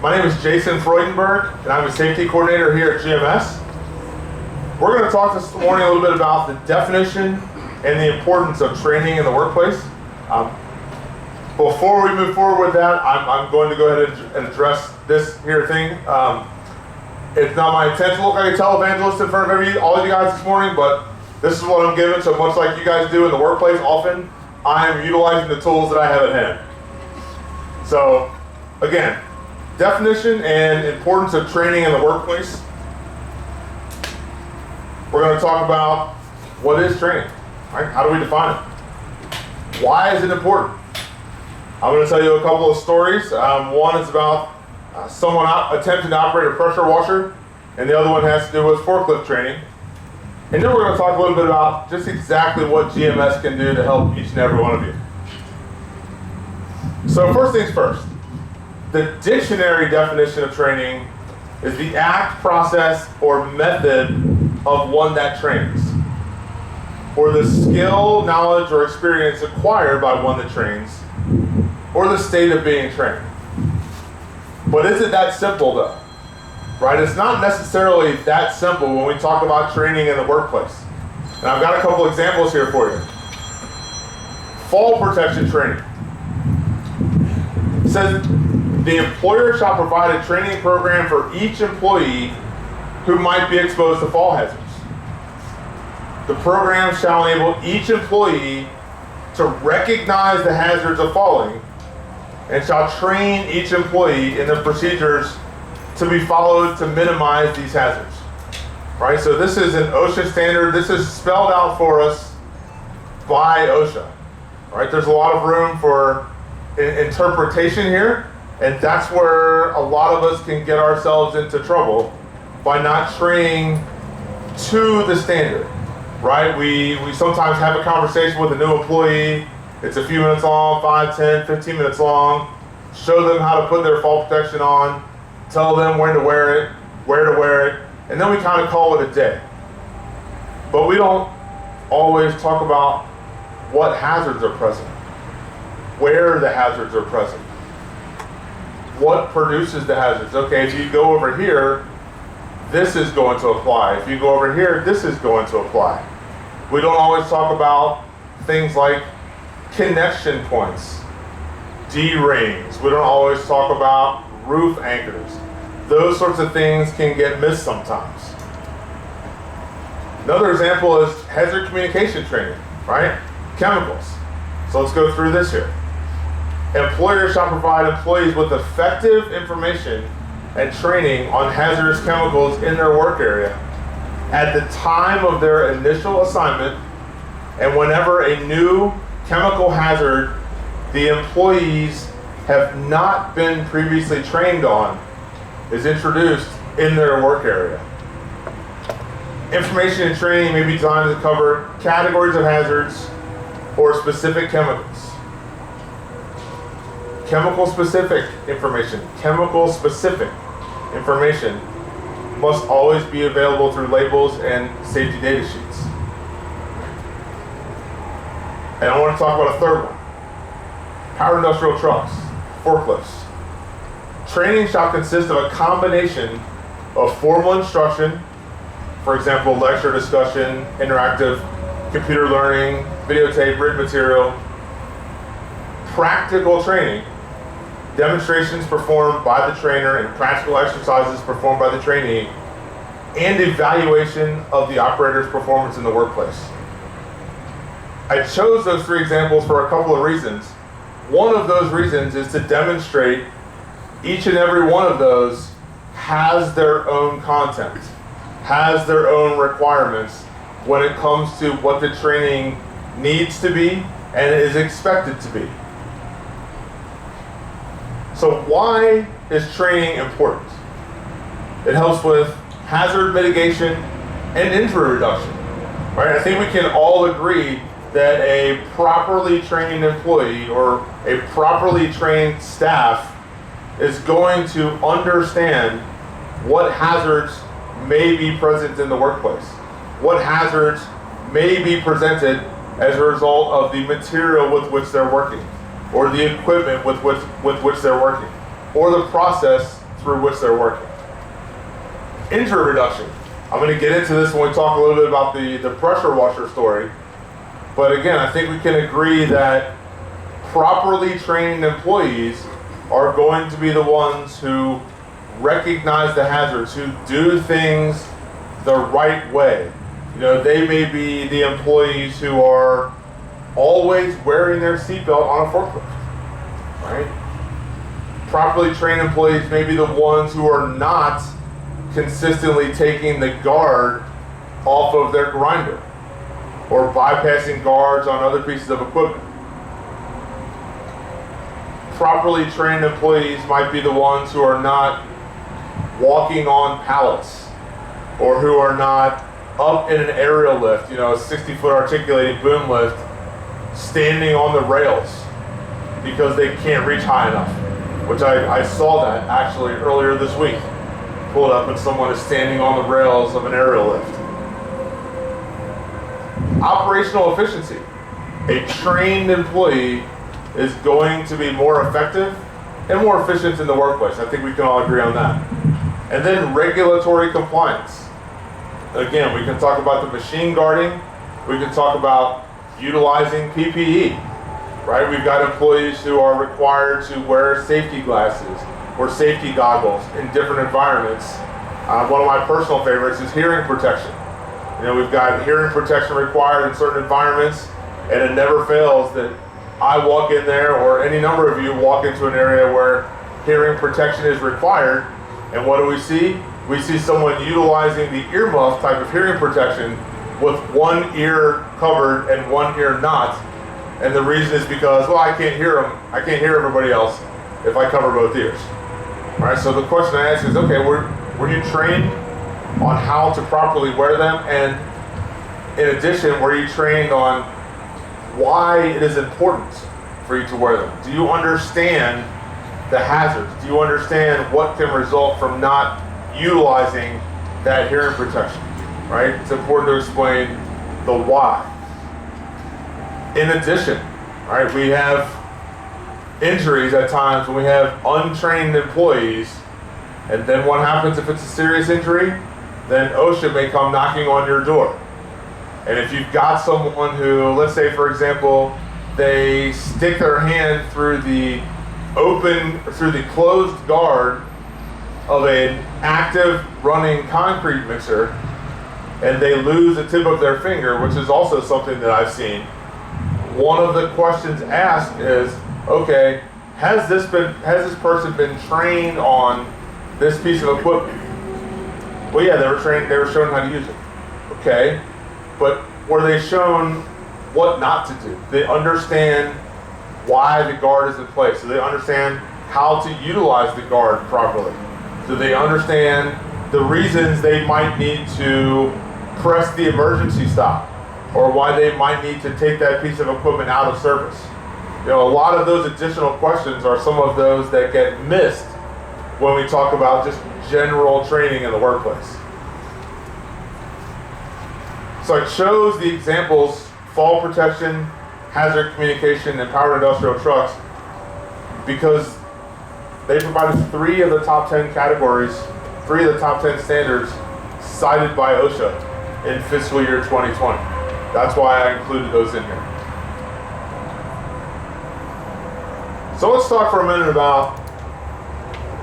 My name is Jason Freudenberg, and I'm a safety coordinator here at GMS. We're going to talk this morning a little bit about the definition and the importance of training in the workplace. Before we move forward with that, I'm going to go ahead and address this here thing. It's not my intent to look like a televangelist in front of all of you guys this morning, but this is what I'm given. So much like you guys do in the workplace often, I am utilizing the tools that I have at hand. So again, definition and importance of training in the workplace. We're going to talk about what is training, right? How do we define it? Why is it important? I'm going to tell you a couple of stories. One is about someone attempting to operate a pressure washer, and the other one has to do with forklift training. And then we're going to talk a little bit about just exactly what GMS can do to help each and every one of you. So first things first, the dictionary definition of training is the act, process, or method of one that trains, or the skill, knowledge, or experience acquired by one that trains, or the state of being trained. But is it that simple though? Right? It's not necessarily that simple when we talk about training in the workplace. And I've got a couple examples here for you. Fall protection training. It says the employer shall provide a training program for each employee who might be exposed to fall hazards. The program shall enable each employee to recognize the hazards of falling and shall train each employee in the procedures to be followed to minimize these hazards. Right? So this is an OSHA standard. This is spelled out for us by OSHA. Right? There's a lot of room for interpretation here, and that's where a lot of us can get ourselves into trouble by not training to the standard. Right? We sometimes have a conversation with a new employee. It's a few minutes long, 5, 10, 15 minutes long. Show them how to put their fall protection on. Tell them when to wear it, where to wear it, and then we kind of call it a day. But we don't always talk about what hazards are present, where the hazards are present, what produces the hazards. Okay, if you go over here, this is going to apply. If you go over here, this is going to apply. We don't always talk about things like connection points, D-rings. We don't always talk about roof anchors. Those sorts of things can get missed sometimes. Another example is hazard communication training, right? Chemicals. So let's go through this here. Employers shall provide employees with effective information and training on hazardous chemicals in their work area at the time of their initial assignment, and whenever a new chemical hazard the employees have not been previously trained on is introduced in their work area. Information and training may be designed to cover categories of hazards or specific chemicals. Chemical specific information must always be available through labels and safety data sheets. And I want to talk about a third one. Power industrial trucks, forklifts. Training shall consist of a combination of formal instruction, for example, lecture, discussion, interactive, computer learning, videotape, written material, practical training, demonstrations performed by the trainer and practical exercises performed by the trainee, and evaluation of the operator's performance in the workplace. I chose those three examples for a couple of reasons. One of those reasons is to demonstrate each and every one of those has their own content, has their own requirements when it comes to what the training needs to be and is expected to be. So why is training important? It helps with hazard mitigation and injury reduction, right? I think we can all agree that a properly trained employee or a properly trained staff is going to understand what hazards may be present in the workplace, what hazards may be presented as a result of the material with which they're working, or the equipment with which they're working, or the process through which they're working. Injury reduction. I'm going to get into this when we talk a little bit about the pressure washer story. But again, I think we can agree that properly trained employees are going to be the ones who recognize the hazards, who do things the right way. You know, they may be the employees who are always wearing their seatbelt on a forklift, right? Properly trained employees may be the ones who are not consistently taking the guard off of their grinder or bypassing guards on other pieces of equipment. Properly trained employees might be the ones who are not walking on pallets or who are not up in an aerial lift, you know, a 60-foot articulating boom lift, standing on the rails because they can't reach high enough, which I saw that actually earlier this week. Pulled up and someone is standing on the rails of an aerial lift. Operational efficiency. A trained employee is going to be more effective and more efficient in the workplace. I think we can all agree on that. And then regulatory compliance. Again, we can talk about the machine guarding. We can talk about utilizing PPE, right? We've got employees who are required to wear safety glasses or safety goggles in different environments. One of my personal favorites is hearing protection. You know, we've got hearing protection required in certain environments, and it never fails that I walk in there, or any number of you walk into an area where hearing protection is required, and what do we see? We see someone utilizing the earmuff type of hearing protection with one ear covered and one ear not, and the reason is because, well, I can't hear them, I can't hear everybody else if I cover both ears. All right, so the question I ask is, okay, were you trained on how to properly wear them? And in addition, were you trained on why it is important for you to wear them? Do you understand the hazards? Do you understand what can result from not utilizing that hearing protection, right? It's important to explain the why. In addition, right, we have injuries at times when we have untrained employees, and then what happens if it's a serious injury? Then OSHA may come knocking on your door. And if you've got someone who, let's say for example, they stick their hand through the closed guard of an active running concrete mixer, and they lose the tip of their finger, which is also something that I've seen. One of the questions asked is, okay, has this person been trained on this piece of equipment? Well, yeah, they were shown how to use it. Okay, but were they shown what not to do? They understand why the guard is in place. Do they understand how to utilize the guard properly? Do they understand the reasons they might need to press the emergency stop, or why they might need to take that piece of equipment out of service? You know, a lot of those additional questions are some of those that get missed when we talk about just general training in the workplace. So I chose the examples: fall protection, hazard communication, and powered industrial trucks, because they provided 3 of the top 10 categories, 3 of the top 10 standards cited by OSHA in fiscal year 2020. That's why I included those in here. So let's talk for a minute about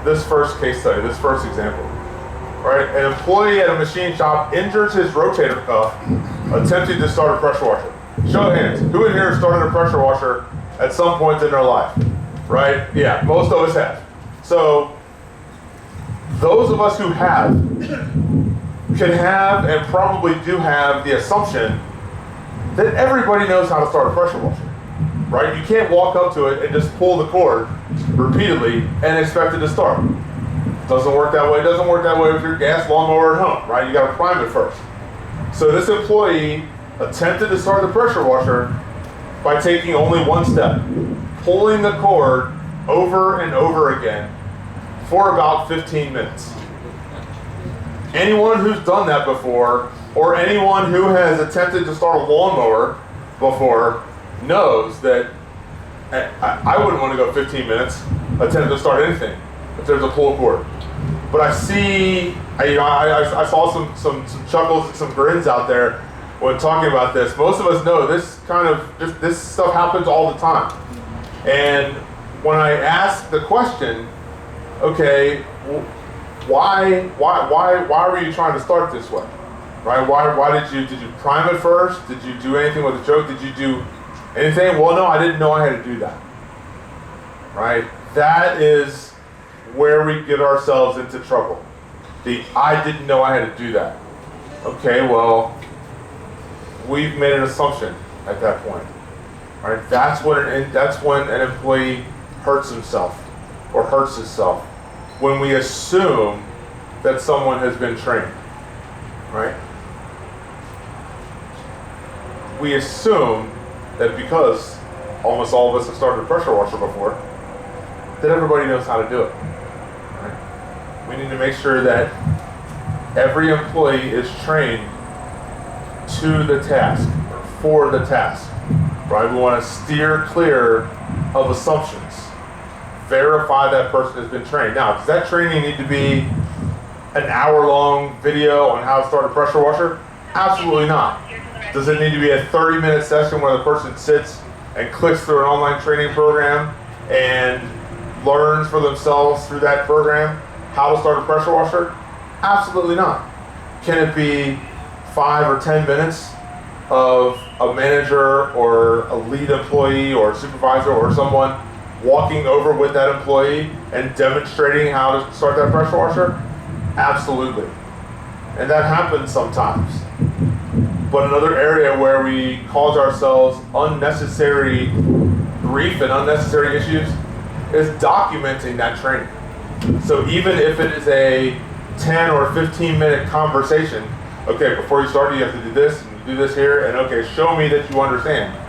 this first case study, this first example. Right? An employee at a machine shop injures his rotator cuff attempting to start a pressure washer. Show of hands. Who in here started a pressure washer at some point in their life? Right? Yeah, most of us have. So those of us who have can have and probably do have the assumption that everybody knows how to start a pressure washer. Right? You can't walk up to it and just pull the cord repeatedly and expect it to start. Doesn't work that way. It doesn't work that way with your gas lawnmower at home, right? You got to prime it first. So this employee attempted to start the pressure washer by taking only one step, pulling the cord over and over again for about 15 minutes. Anyone who's done that before, or anyone who has attempted to start a lawnmower before, knows that I wouldn't want to go 15 minutes attempting to start anything. if there's a pull cord. But I see, I saw some chuckles and some grins out there when talking about this. Most of us know this stuff happens all the time. And when I ask the question, okay, why were you trying to start this way? Right? Why did you prime it first? Did you do anything with the choke? Did you do anything? Well, no, I didn't know I had to do that. Right? That is where we get ourselves into trouble. I didn't know I had to do that. Okay, well, we've made an assumption at that point. Right? That's when an employee hurts himself or hurts himself, when we assume that someone has been trained. Right? We assume that because almost all of us have started a pressure washer before, that everybody knows how to do it. Right? We need to make sure that every employee is trained to the task, for the task. Right? We want to steer clear of assumptions. Verify that person has been trained. Now, does that training need to be an hour-long video on how to start a pressure washer? Absolutely not. Does it need to be a 30-minute session where the person sits and clicks through an online training program and learns for themselves through that program how to start a pressure washer? Absolutely not. Can it be 5 or 10 minutes of a manager or a lead employee or a supervisor or someone walking over with that employee and demonstrating how to start that pressure washer? Absolutely. And that happens sometimes. But another area where we cause ourselves unnecessary grief and unnecessary issues is documenting that training. So even if it is a 10 or 15 minute conversation, okay, before you start, you have to do this and you do this here, and okay, show me that you understand.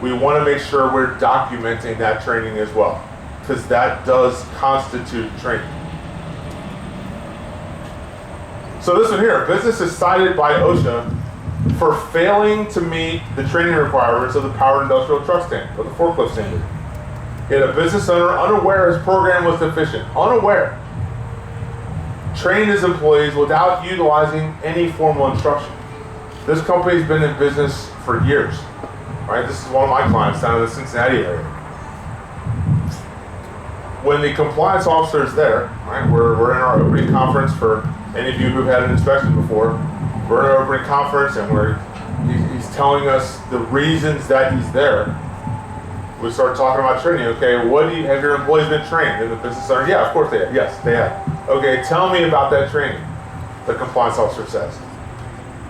We want to make sure we're documenting that training as well, because that does constitute training. So this one here, business is cited by OSHA for failing to meet the training requirements of the powered industrial truck standard, or the forklift standard. Yet a business owner, unaware his program was deficient, unaware, trained his employees without utilizing any formal instruction. This company's been in business for years. Right? This is one of my clients down in the Cincinnati area. When the compliance officer is there, right, we're in our opening conference for any of you who've had an inspection before. We're in our opening conference and he's telling us the reasons that he's there. We start talking about training. Okay, have your employees been trained? And the business owner, yeah, of course they have. Yes, they have. Okay, tell me about that training, the compliance officer says.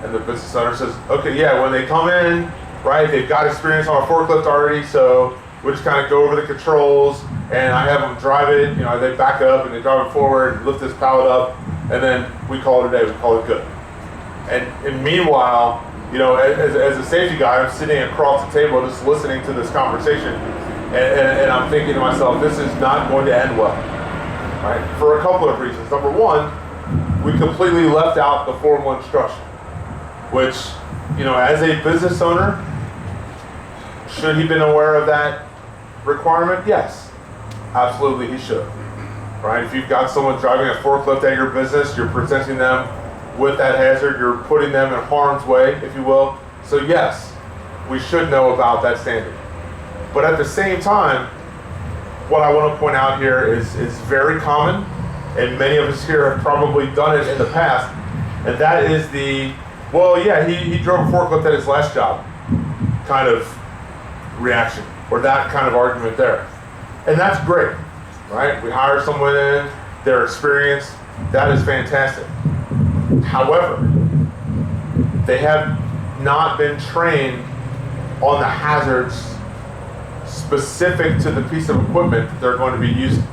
And the business owner says, okay, yeah, when they come in, right, they've got experience on a forklift already, so we just kind of go over the controls, and I have them drive it, they back up and they drive it forward, lift this pallet up, and then we call it a day, we call it good. And meanwhile, as a safety guy, I'm sitting across the table just listening to this conversation, and I'm thinking to myself, this is not going to end well, right? For a couple of reasons. Number one, we completely left out the formal instruction, which, as a business owner, should he have been aware of that requirement? Yes, absolutely he should. Right? If you've got someone driving a forklift at your business, you're presenting them with that hazard, you're putting them in harm's way, if you will. So yes, we should know about that standard. But at the same time, what I want to point out here is very common, and many of us here have probably done it in the past, and that is he drove a forklift at his last job kind of reaction, or that kind of argument there. And that's great, right? We hire someone in, they're experienced, that is fantastic. However, they have not been trained on the hazards specific to the piece of equipment that they're going to be using.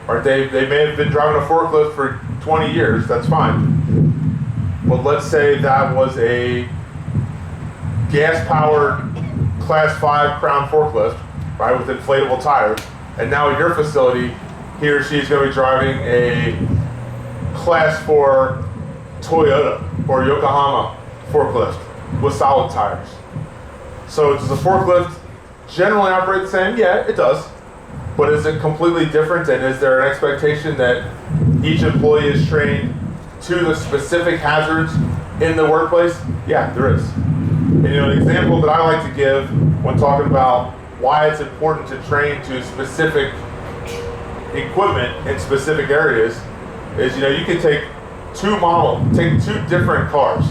Or they may have been driving a forklift for 20 years, that's fine. But let's say that was a gas-powered Class 5 Crown forklift, right, with inflatable tires, and now at your facility, he or she is going to be driving a Class 4 Toyota or Yokohama forklift with solid tires. So does the forklift generally operate the same? Yeah, it does. But is it completely different, and is there an expectation that each employee is trained to the specific hazards in the workplace? Yeah, there is. And an example that I like to give when talking about why it's important to train to specific equipment in specific areas is, you can take two different cars.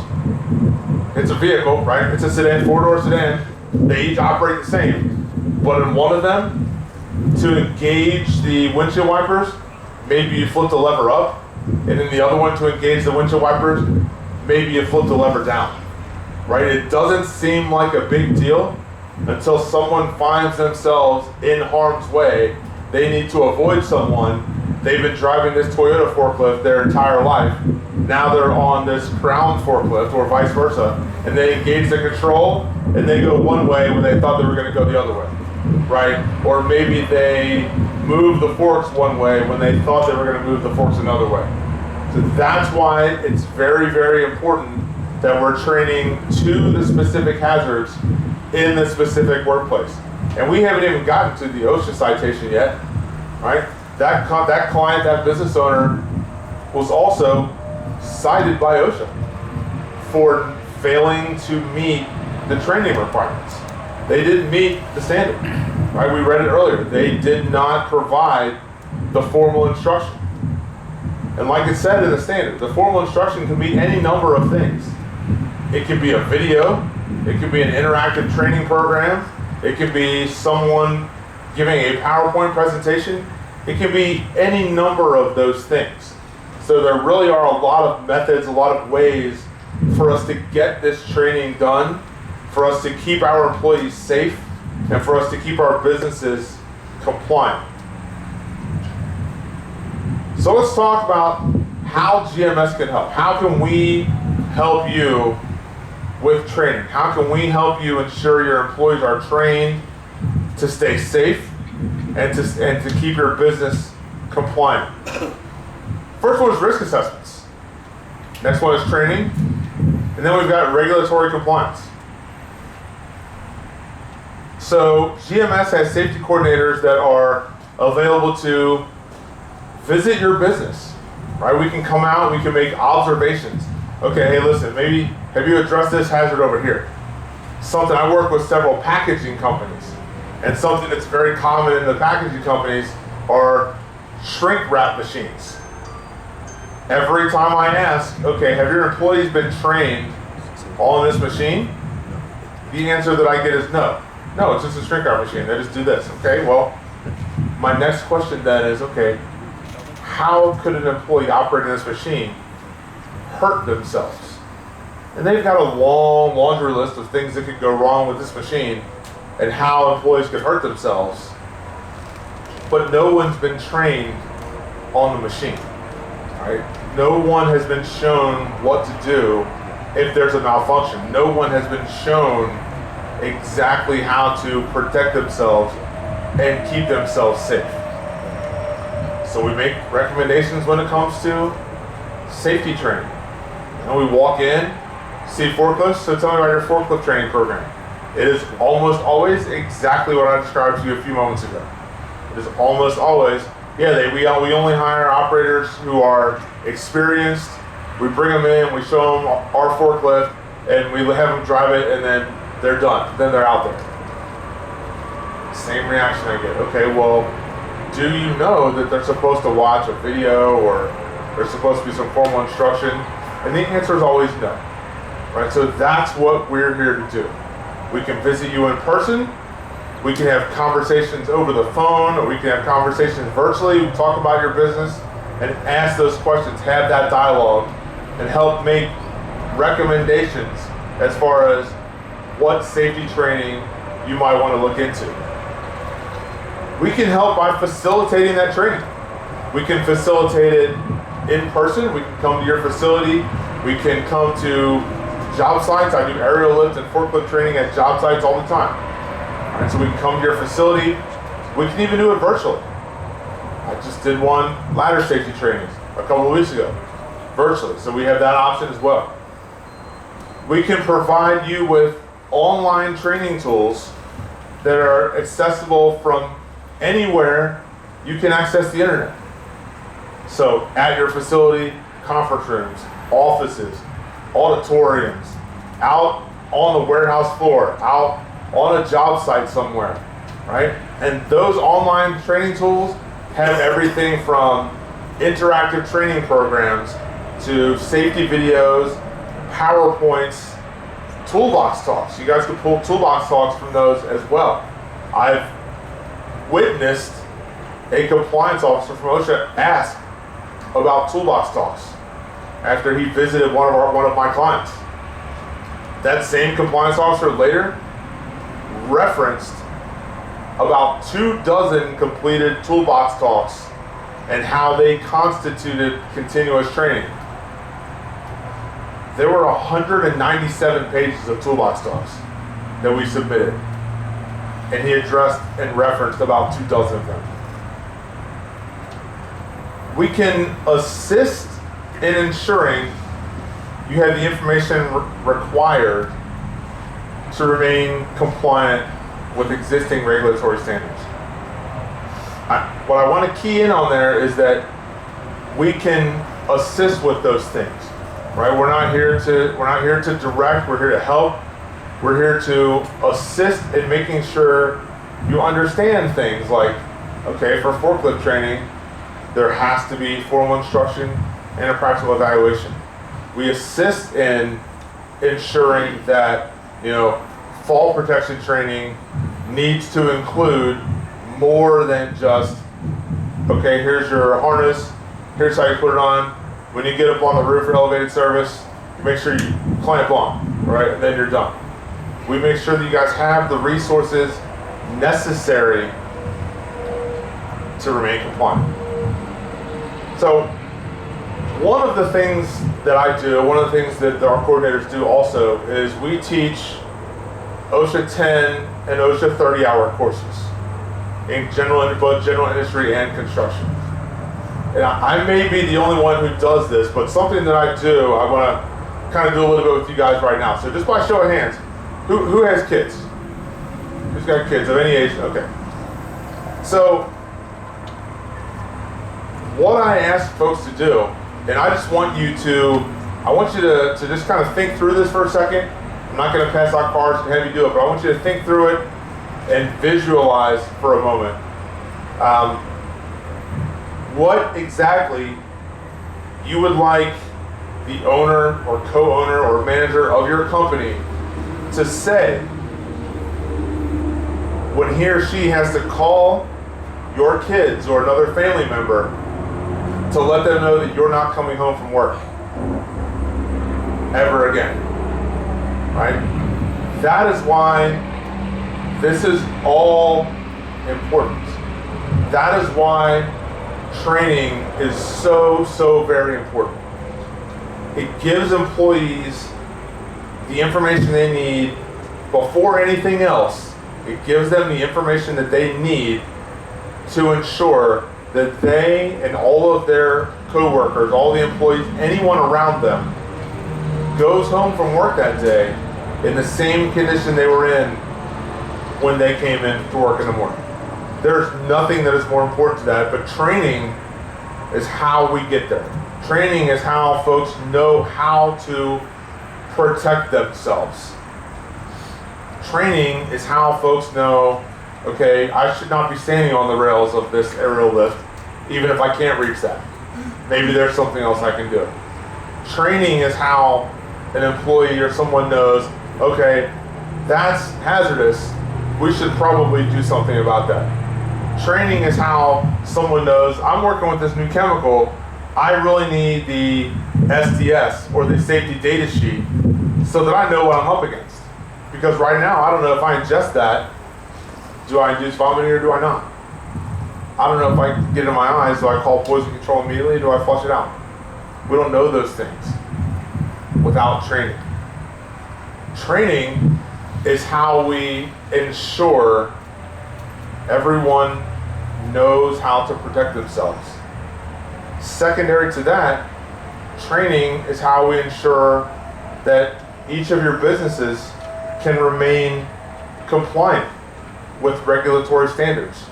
It's a vehicle, right? It's a sedan, 4-door sedan. They each operate the same. But in one of them, to engage the windshield wipers, maybe you flip the lever up, and in the other one, to engage the windshield wipers, maybe you flip the lever down, right? It doesn't seem like a big deal until someone finds themselves in harm's way. They need to avoid someone. They've been driving this Toyota forklift their entire life. Now they're on this Crown forklift, or vice versa, and they engage the control, and they go one way when they thought they were going to go the other way, right? Or maybe they move the forks one way when they thought they were going to move the forks another way. So that's why it's very, very important that we're training to the specific hazards in the specific workplace. And we haven't even gotten to the OSHA citation yet, right? That client, that business owner, was also cited by OSHA for failing to meet the training requirements. They didn't meet the standard, right? We read it earlier. They did not provide the formal instruction. And like it said in the standard, the formal instruction can be any number of things. It could be a video, it could be an interactive training program, it could be someone giving a PowerPoint presentation, it can be any number of those things. So there really are a lot of methods, a lot of ways for us to get this training done, for us to keep our employees safe, and for us to keep our businesses compliant. So let's talk about how GMS can help. How can we help you with training? How can we help you ensure your employees are trained to stay safe and to keep your business compliant? First one is risk assessments. Next one is training. And then we've got regulatory compliance. So GMS has safety coordinators that are available to visit your business, right? We can come out, we can make observations. Okay, hey, listen, maybe have you addressed this hazard over here? Something, I work with several packaging companies, and something that's very common in the packaging companies are shrink wrap machines. Every time I ask, okay, have your employees been trained on this machine? The answer that I get is no. No, it's just a shrink wrap machine. They just do this. Okay, well, my next question then is, okay, how could an employee operating this machine hurt themselves? And they've got a long laundry list of things that could go wrong with this machine and how employees could hurt themselves. But no one's been trained on the machine, right? No one has been shown what to do if there's a malfunction. No one has been shown exactly how to protect themselves and keep themselves safe. So we make recommendations when it comes to safety training. And we walk in, see forklifts, so tell me about your forklift training program. It is almost always exactly what I described to you a few moments ago. It is almost always, we only hire operators who are experienced. We bring them in, we show them our forklift, and we have them drive it, and then they're done. Then they're out there. Same reaction I get. Okay, well, do you know that they're supposed to watch a video or there's supposed to be some formal instruction? And the answer is always no. Right? So that's what we're here to do. We can visit you in person. We can have conversations over the phone, or we can have conversations virtually. We talk about your business and ask those questions, have that dialogue, and help make recommendations as far as what safety training you might want to look into. We can help by facilitating that training. We can facilitate it in person. We can come to your facility. We can come to job sites. I do aerial lift and forklift training at job sites all the time. All right, so we can come to your facility. We can even do it virtually. I just did one ladder safety training a couple of weeks ago, virtually. So we have that option as well. We can provide you with online training tools that are accessible from anywhere you can access the internet. So at your facility, conference rooms, offices, auditoriums, out on the warehouse floor, out on a job site somewhere, right? And those online training tools have everything from interactive training programs to safety videos, PowerPoints, Toolbox Talks. You guys can pull Toolbox Talks from those as well. I've witnessed a compliance officer from OSHA ask about Toolbox Talks after he visited one of my clients. That same compliance officer later referenced about 24 completed Toolbox Talks and how they constituted continuous training. There were 197 pages of Toolbox Talks that we submitted, and he addressed and referenced about 24 of them. We can assist in ensuring you have the information required to remain compliant with existing regulatory standards. What I want to key in on there is that we can assist with those things, right? We're not here to direct. We're here to help. We're here to assist in making sure you understand things like, okay, for forklift training, there has to be formal instruction and a practical evaluation. We assist in ensuring that, fall protection training needs to include more than just, okay, here's your harness, here's how you put it on. When you get up on the roof for elevated service, make sure you clamp on, right? And then you're done. We make sure that you guys have the resources necessary to remain compliant. So one of the things that I do, one of the things that our coordinators do also is we teach OSHA 10 and OSHA 30-hour courses in both general industry and construction. And I may be the only one who does this, but something that I do, I want to kind of do a little bit with you guys right now. So just by show of hands, who has kids? Who's got kids of any age? Okay. So what I ask folks to do, and I just want you to just kind of think through this for a second. I'm not going to pass out cards and have you do it, but I want you to think through it and visualize for a moment. What exactly you would like the owner or co-owner or manager of your company to say when he or she has to call your kids or another family member to let them know that you're not coming home from work ever again, right? That is why this is all important. That is why training is so very important. It gives employees the information they need before anything else. It gives them the information that they need to ensure that they and all of their co-workers, all the employees, anyone around them, goes home from work that day in the same condition they were in when they came in to work in the morning. There's nothing that is more important to that, but training is how we get there. Training is how folks know how to protect themselves. Training is how folks know, okay, I should not be standing on the rails of this aerial lift, even if I can't reach that. Maybe there's something else I can do. Training is how an employee or someone knows, okay, that's hazardous, we should probably do something about that. Training is how someone knows, I'm working with this new chemical, I really need the SDS or the safety data sheet so that I know what I'm up against. Because right now, I don't know if I ingest that, do I induce vomiting or do I not? I don't know if I get it in my eyes, do I call poison control immediately, do I flush it out? We don't know those things without training. Training is how we ensure everyone knows how to protect themselves. Secondary to that, training is how we ensure that each of your businesses can remain compliant with regulatory standards.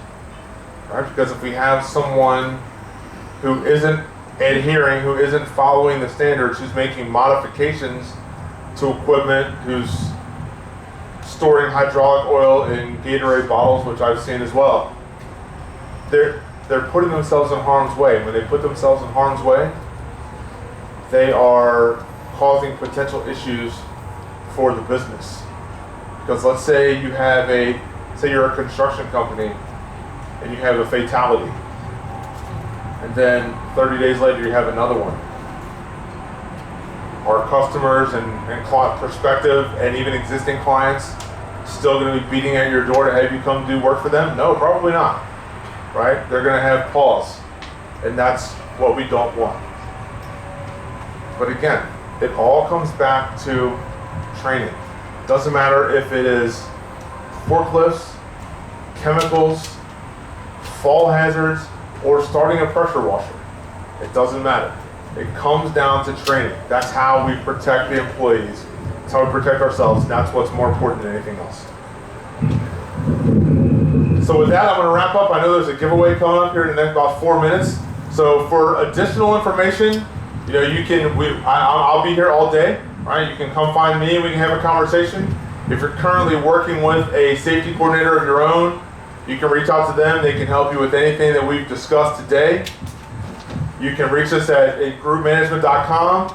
right? Because if we have someone who isn't adhering, who isn't following the standards, who's making modifications to equipment, who's storing hydraulic oil in Gatorade bottles, which I've seen as well, they're putting themselves in harm's way. When they put themselves in harm's way, they are causing potential issues for the business. Because let's say you have say you're a construction company and you have a fatality, and then 30 days later you have another one. Are customers and client prospective and even existing clients still going to be beating at your door to have you come do work for them? No, probably not. Right? They're going to have pause, and that's what we don't want. But again, it all comes back to training. Doesn't matter if it is forklifts, chemicals, fall hazards, or starting a pressure washer. It doesn't matter. It comes down to training. That's how we protect the employees. That's how we protect ourselves. And that's what's more important than anything else. So with that, I'm going to wrap up. I know there's a giveaway coming up here in the next about 4 minutes. So for additional information, you can. I'll be here all day. Right? You can come find me and we can have a conversation. If you're currently working with a safety coordinator of your own, you can reach out to them. They can help you with anything that we've discussed today. You can reach us at groupmanagement.com.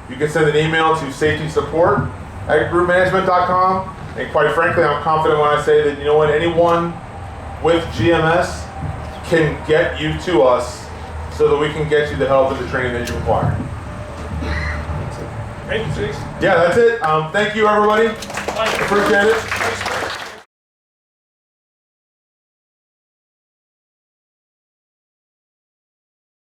You can send an email to safetysupport@groupmanagement.com. And quite frankly, I'm confident when I say that, anyone with GMS can get you to us so that we can get you the help and the training that you require. Thank you, Chase. Yeah, that's it. Thank you, everybody. Appreciate it.